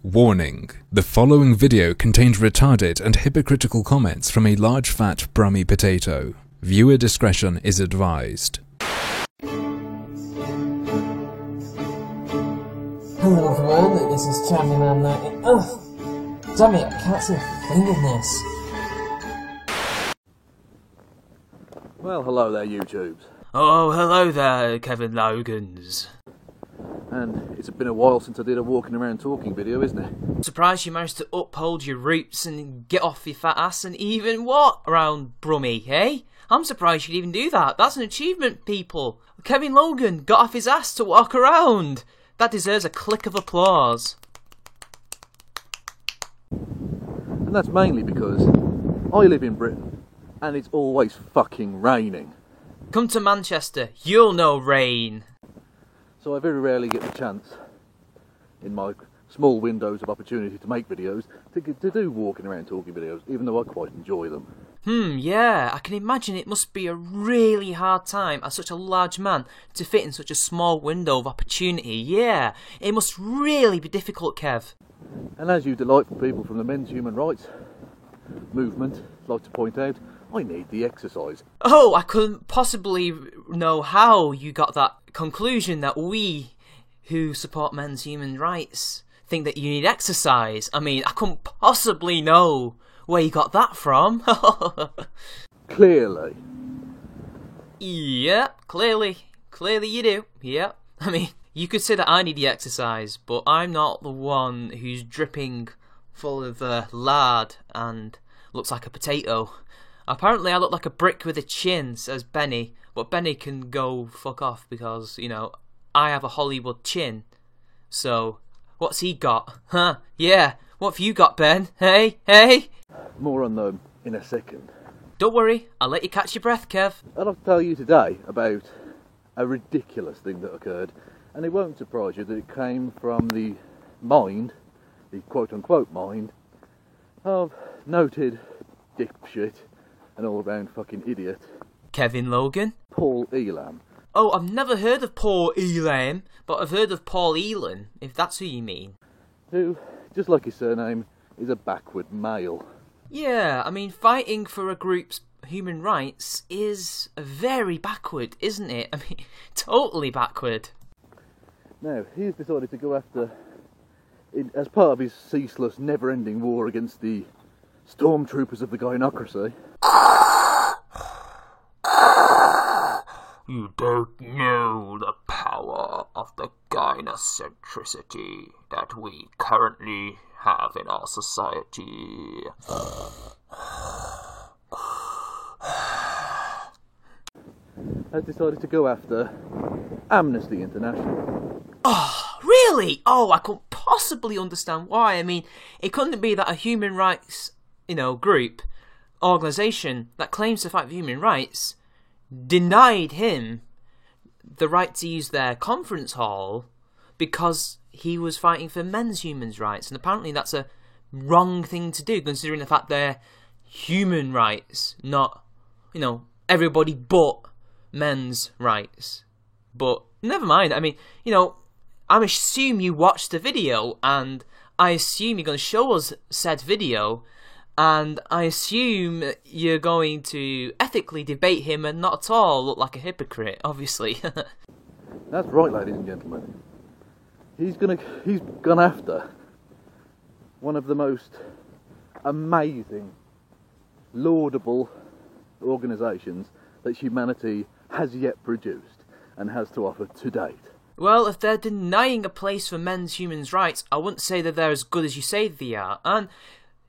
Warning: the following video contains retarded and hypocritical comments from a large fat Brummy potato. Viewer discretion is advised. Hello everyone, this is ChampionMan90. Ugh! Damn it, I can't see a thing in this. Well, hello there, YouTubes. Oh, hello there, Kevin Logans. And it's been a while since I did a walking around talking video, isn't it? I'm surprised you managed to uphold your roots and get off your fat ass and even walk around Brummy, eh? I'm surprised you could even do that. That's an achievement, people. Kevin Logan got off his ass to walk around. That deserves a click of applause. And that's mainly because I live in Britain and it's always fucking raining. Come to Manchester, you'll know rain. So I very rarely get the chance, in my small windows of opportunity to make videos, to do walking around talking videos, even though I quite enjoy them. Yeah, I can imagine it must be a really hard time as such a large man to fit in such a small window of opportunity. Yeah, it must really be difficult, Kev. And as you delightful people from the men's human rights movement like to point out, I need the exercise. Oh, I couldn't possibly know how you got that conclusion that we, who support men's human rights, think that you need exercise. I mean, I couldn't possibly know where you got that from. Clearly. Yeah, clearly you do. Yeah, I mean, you could say that I need the exercise, but I'm not the one who's dripping full of lard and looks like a potato. Apparently I look like a brick with a chin, says Benny, but Benny can go fuck off because, you know, I have a Hollywood chin. So, what's he got? Huh? Yeah, what have you got, Ben? Hey? Hey? More on them in a second. Don't worry, I'll let you catch your breath, Kev. I'd like to tell you today about a ridiculous thing that occurred, and it won't surprise you that it came from the mind, the quote-unquote mind, of noted dipshit and all-round fucking idiot, Kevin Logan? Paul Elam. Oh, I've never heard of Paul Elam, but I've heard of Paul Elan, if that's who you mean. Who, just like his surname, is a backward male. Yeah, I mean, fighting for a group's human rights is very backward, isn't it? I mean, totally backward. Now, he's decided to go after, as part of his ceaseless, never-ending war against the stormtroopers of the gynocracy. You don't know the power of the gynocentricity that we currently have in our society. Has decided to go after Amnesty International. Oh, really? Oh, I couldn't possibly understand why. I mean, it couldn't be that a human rights, group, organisation that claims to fight for human rights denied him the right to use their conference hall because he was fighting for men's human rights. And apparently that's a wrong thing to do, considering the fact they're human rights, not, everybody but men's rights. But never mind. I mean, I assume you watched the video, and I assume you're going to show us said video, and I assume you're going to ethically debate him and not at all look like a hypocrite, obviously. That's right, ladies and gentlemen. He's gone after one of the most amazing, laudable organisations that humanity has yet produced and has to offer to date. Well, if they're denying a place for men's human rights, I wouldn't say that they're as good as you say they are. And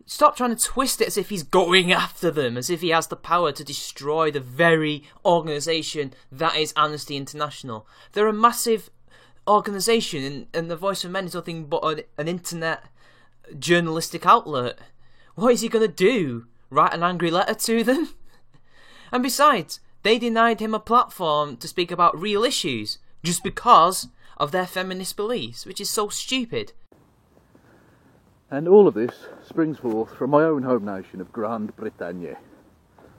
stop trying to twist it as if he's going after them, as if he has the power to destroy the very organisation that is Amnesty International. They're a massive organisation, and the Voice of Men is nothing but an internet journalistic outlet. What is he going to do? Write an angry letter to them? And besides, they denied him a platform to speak about real issues just because of their feminist beliefs, which is so stupid. And all of this springs forth from my own home nation of Grande Bretagne.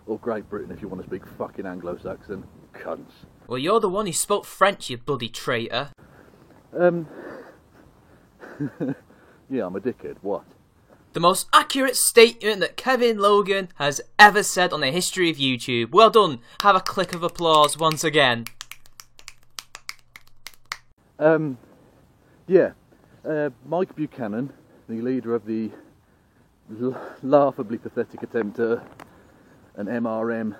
Or Great Britain if you want to speak fucking Anglo-Saxon. Cunts. Well, you're the one who spoke French, you bloody traitor. Yeah, I'm a dickhead. What? The most accurate statement that Kevin Logan has ever said on the history of YouTube. Well done. Have a click of applause once again. Yeah. Mike Buchanan, the leader of the laughably pathetic attempt at an MRM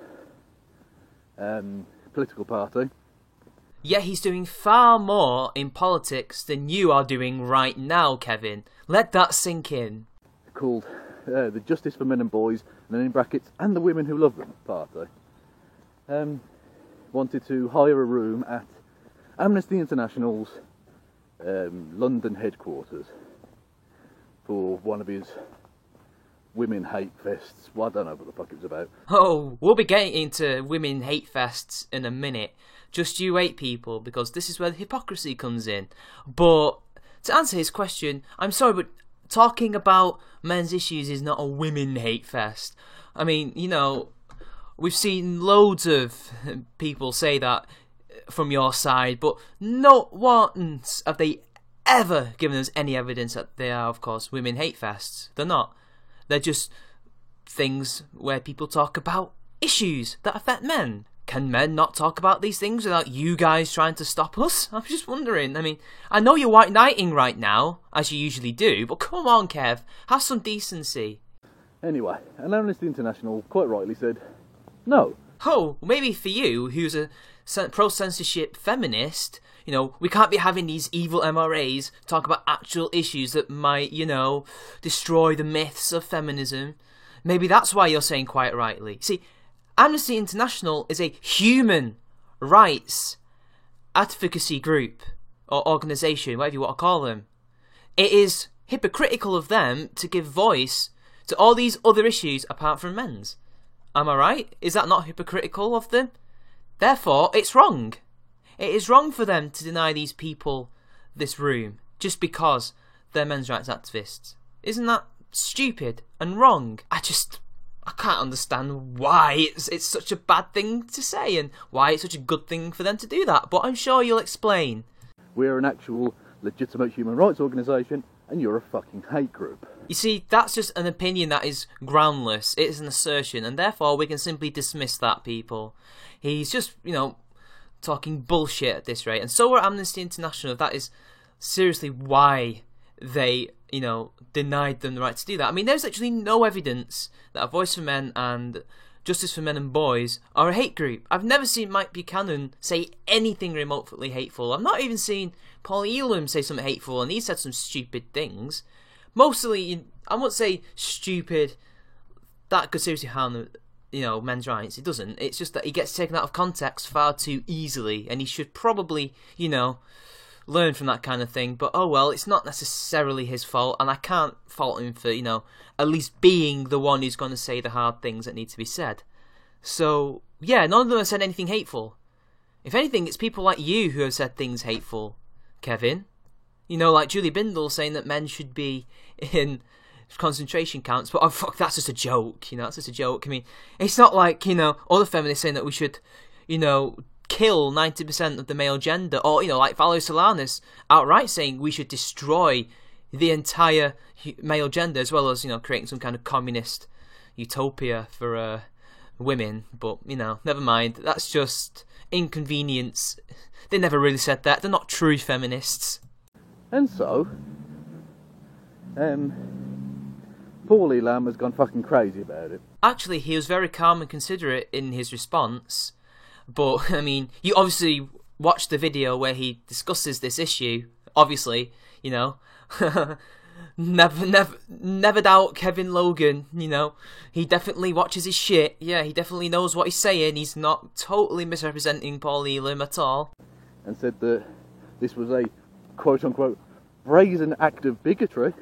political party. Yeah, he's doing far more in politics than you are doing right now, Kevin. Let that sink in. Called the Justice for Men and Boys, and then in brackets, and the Women Who Love Them party. Wanted to hire a room at Amnesty International's London headquarters for one of his women hate fests. Well, I don't know what the fuck it was about. Oh, we'll be getting into women hate fests in a minute. Just you wait, people, because this is where the hypocrisy comes in. But to answer his question, I'm sorry, but talking about men's issues is not a women hate fest. I mean, you know, we've seen loads of people say that from your side, but not once have they ever given us any evidence that they are, of course, women hate fests. They're not. They're just things where people talk about issues that affect men. Can men not talk about these things without you guys trying to stop us? I'm just wondering. I mean, I know you're white knighting right now, as you usually do, but come on, Kev, have some decency. Anyway, and Amnesty International quite rightly said, no. Oh, maybe for you, who's a pro-censorship feminist, you know, we can't be having these evil MRAs talk about actual issues that might, you know, destroy the myths of feminism. Maybe that's why you're saying quite rightly. See, Amnesty International is a human rights advocacy group or organisation, whatever you want to call them. It is hypocritical of them to give voice to all these other issues apart from men's. Am I right? Is that not hypocritical of them? Therefore, it's wrong. It is wrong for them to deny these people this room just because they're men's rights activists. Isn't that stupid and wrong? I can't understand why it's such a bad thing to say and why it's such a good thing for them to do that, but I'm sure you'll explain. We're an actual legitimate human rights organisation and you're a fucking hate group. You see, that's just an opinion that is groundless. It is an assertion, and therefore we can simply dismiss that, people. He's just, you know, talking bullshit at this rate, and so are Amnesty International. That is seriously why they, you know, denied them the right to do that. I mean, there's actually no evidence that A Voice for Men and Justice for Men and Boys are a hate group. I've never seen Mike Buchanan say anything remotely hateful. I've not even seen Paul Elam say something hateful, and he said some stupid things. Mostly, I won't say stupid, that could seriously harm the, you know, men's rights. It doesn't. It's just that he gets taken out of context far too easily, and he should probably, you know, learn from that kind of thing. But oh well, it's not necessarily his fault, and I can't fault him for, you know, at least being the one who's going to say the hard things that need to be said. So yeah, none of them have said anything hateful. If anything, it's people like you who have said things hateful, Kevin. You know, like Julie Bindel saying that men should be in concentration camps, but oh fuck, that's just a joke, you know, that's just a joke. I mean, it's not like, you know, other feminists saying that we should, you know, kill 90% of the male gender, or, you know, like Valerie Solanas outright saying we should destroy the entire male gender, as well as, you know, creating some kind of communist utopia for women. But, you know, never mind, that's just inconvenience. They never really said that. They're not true feminists. And so, Paul Elam has gone fucking crazy about it. Actually, he was very calm and considerate in his response. But, I mean, you obviously watched the video where he discusses this issue. Obviously, you know. Never doubt Kevin Logan, you know. He definitely watches his shit. Yeah, he definitely knows what he's saying. He's not totally misrepresenting Paul Elam at all. And said that this was a quote-unquote brazen act of bigotry.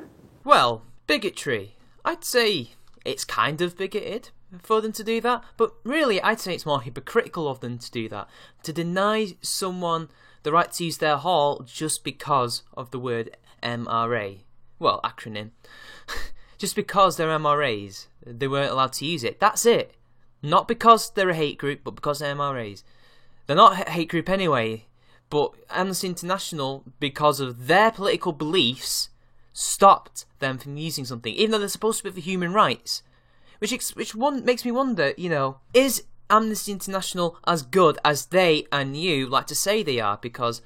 Well, bigotry. I'd say it's kind of bigoted for them to do that, but really I'd say it's more hypocritical of them to do that. To deny someone the right to use their hall just because of the word MRA. Well, acronym. Just because they're MRAs, they weren't allowed to use it. That's it. Not because they're a hate group, but because they're MRAs. They're not a hate group anyway, but Amnesty International, because of their political beliefs, stopped them from using something, even though they're supposed to be for human rights. Which one makes me wonder, is Amnesty International as good as they and you like to say they are? Because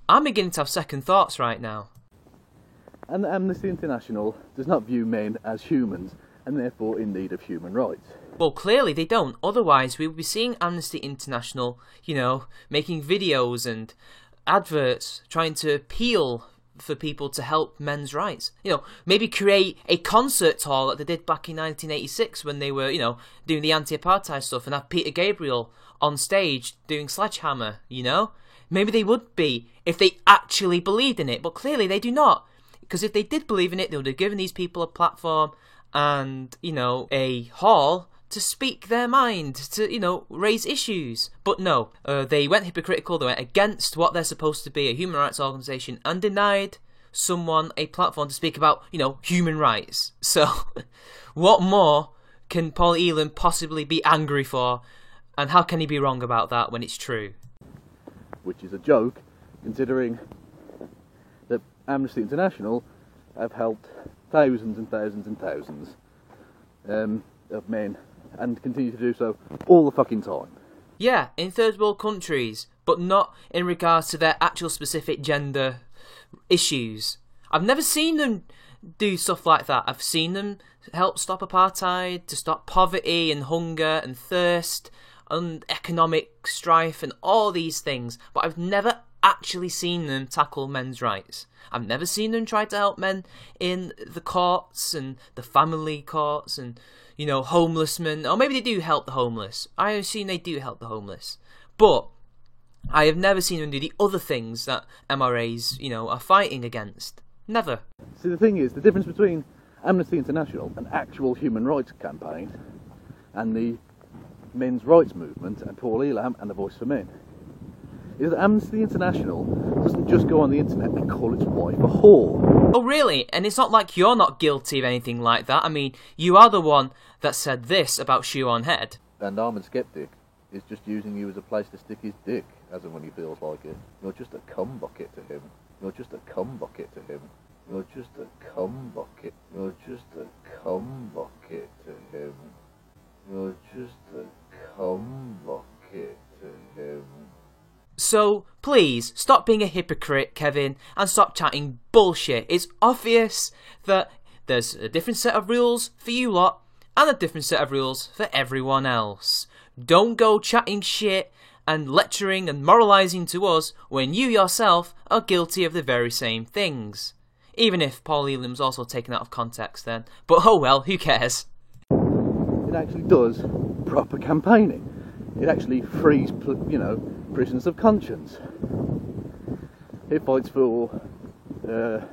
I'm beginning to have second thoughts right now. And Amnesty International does not view men as humans and therefore in need of human rights. Well, clearly they don't. Otherwise, we would be seeing Amnesty International, making videos and adverts trying to appeal for people to help men's rights. Maybe create a concert hall like they did back in 1986 when they were, doing the anti-apartheid stuff, and have Peter Gabriel on stage doing Sledgehammer, Maybe they would be if they actually believed in it, but clearly they do not. Because if they did believe in it, they would have given these people a platform and, a hall to speak their mind, to, raise issues. But no, they went hypocritical, they went against what they're supposed to be, a human rights organisation, and denied someone a platform to speak about, human rights. So, what more can Paul Elam possibly be angry for, and how can he be wrong about that when it's true? Which is a joke, considering that Amnesty International have helped thousands and thousands and thousands of men, and continue to do so all the fucking time. Yeah, in third world countries, but not in regards to their actual specific gender issues. I've never seen them do stuff like that. I've seen them help stop apartheid, to stop poverty and hunger and thirst and economic strife and all these things, but I've never actually seen them tackle men's rights. I've never seen them try to help men in the courts and the family courts and, homeless men. Or maybe they do help the homeless. I have seen they do help the homeless. But I have never seen them do the other things that MRAs, are fighting against. Never. See, the thing is, the difference between Amnesty International, an actual human rights campaign, and the men's rights movement and Paul Elam and the Voice for Men, is that Amnesty International doesn't just go on the internet and call its wife a whore. Oh really? And it's not like you're not guilty of anything like that. I mean, you are the one that said this about Shoe on Head. And Armin Skeptic is just using you as a place to stick his dick as and when he feels like it. You're just a cum bucket to him. You're just a cum bucket to him. You're just a cum bucket. You're just a cum bucket to him. You're just a cum bucket to him. So, please, stop being a hypocrite, Kevin, and stop chatting bullshit. It's obvious that there's a different set of rules for you lot, and a different set of rules for everyone else. Don't go chatting shit and lecturing and moralising to us when you yourself are guilty of the very same things. Even if Paul Elam's also taken out of context then. But oh well, who cares? It actually does proper campaigning. It actually frees, prisoners of conscience. It fights for the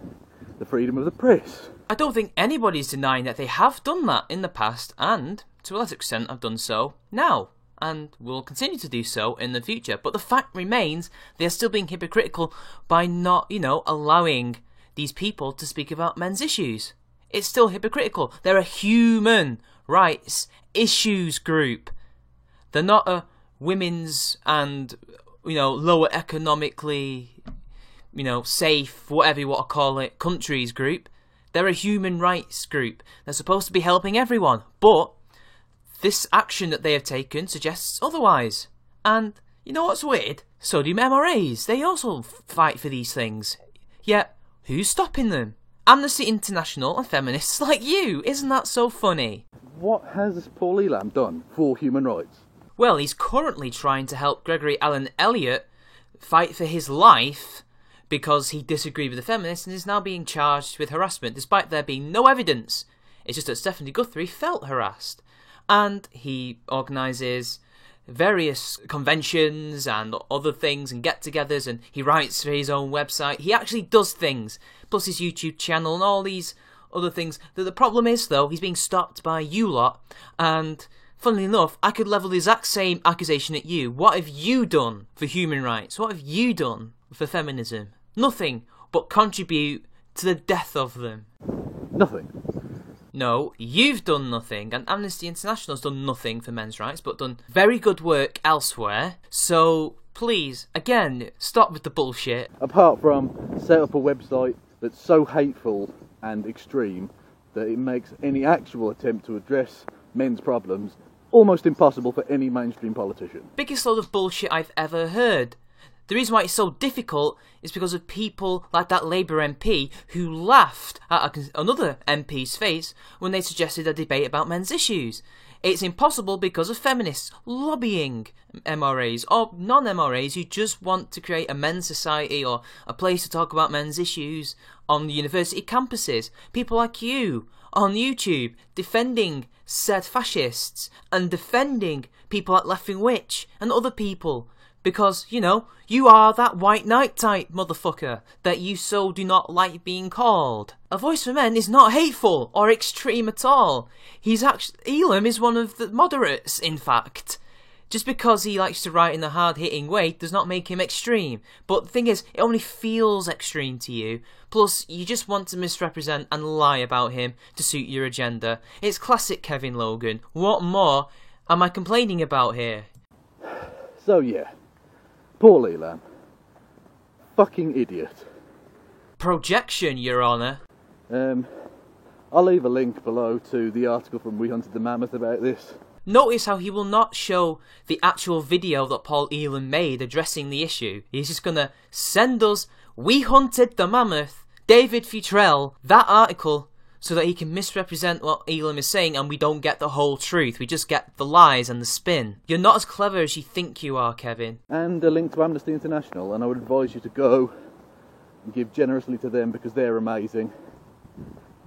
freedom of the press. I don't think anybody's denying that they have done that in the past, and to a lesser extent have done so now, and will continue to do so in the future. But the fact remains, they're still being hypocritical by not, allowing these people to speak about men's issues. It's still hypocritical. They're a human rights issues group. They're not a women's and, lower economically, safe, whatever you want to call it, countries group. They're a human rights group. They're supposed to be helping everyone. But this action that they have taken suggests otherwise. And you know what's weird? So do MRAs. They also fight for these things. Yet, who's stopping them? Amnesty International and feminists like you. Isn't that so funny? What has Paul Elam done for human rights? Well, he's currently trying to help Gregory Allen Elliott fight for his life because he disagreed with the feminists and is now being charged with harassment despite there being no evidence. It's just that Stephanie Guthrie felt harassed. And he organises various conventions and other things and get-togethers, and he writes for his own website. He actually does things, plus his YouTube channel and all these other things. The problem is, though, he's being stopped by you lot, and funnily enough, I could level the exact same accusation at you. What have you done for human rights? What have you done for feminism? Nothing, but contribute to the death of them. Nothing. No, you've done nothing, and Amnesty International's done nothing for men's rights, but done very good work elsewhere. So, please, again, stop with the bullshit. Apart from set up a website that's so hateful and extreme that it makes any actual attempt to address men's problems almost impossible for any mainstream politician. Biggest load of bullshit I've ever heard. The reason why it's so difficult is because of people like that Labour MP who laughed at another MP's face when they suggested a debate about men's issues. It's impossible because of feminists lobbying MRAs or non-MRAs who just want to create a men's society or a place to talk about men's issues on university campuses. People like you on YouTube defending said fascists and defending people like Laughing Witch and other people. Because, you know, you are that white knight type motherfucker that you so do not like being called. A Voice for Men is not hateful or extreme at all. Elam is one of the moderates, in fact. Just because he likes to write in a hard-hitting way does not make him extreme. But the thing is, it only feels extreme to you. Plus, you just want to misrepresent and lie about him to suit your agenda. It's classic Kevin Logan. What more am I complaining about here? So yeah. Paul Elam. Fucking idiot. Projection, Your Honour. I'll leave a link below to the article from We Hunted the Mammoth about this. Notice how he will not show the actual video that Paul Elam made addressing the issue. He's just gonna send us We Hunted the Mammoth, David Futrell, that article, so that he can misrepresent what Elam is saying and we don't get the whole truth. We just get the lies and the spin. You're not as clever as you think you are, Kevin. And a link to Amnesty International, and I would advise you to go and give generously to them because they're amazing.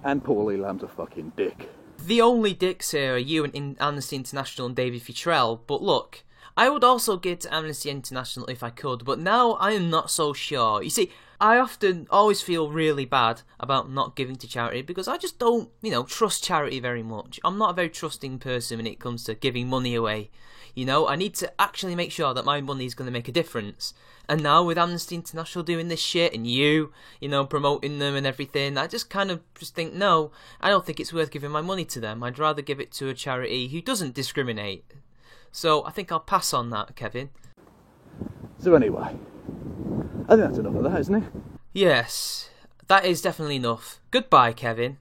And Paul Elam's a fucking dick. The only dicks here are you and Amnesty International and David Futrell, but look, I would also give to Amnesty International if I could, but now I am not so sure. You see, I often always feel really bad about not giving to charity because I just don't, trust charity very much. I'm not a very trusting person when it comes to giving money away. I need to actually make sure that my money is going to make a difference. And now with Amnesty International doing this shit and you, promoting them and everything, I just think, no, I don't think it's worth giving my money to them. I'd rather give it to a charity who doesn't discriminate. So I think I'll pass on that, Kevin. So anyway, I think that's enough of that, isn't it? Yes, that is definitely enough. Goodbye, Kevin.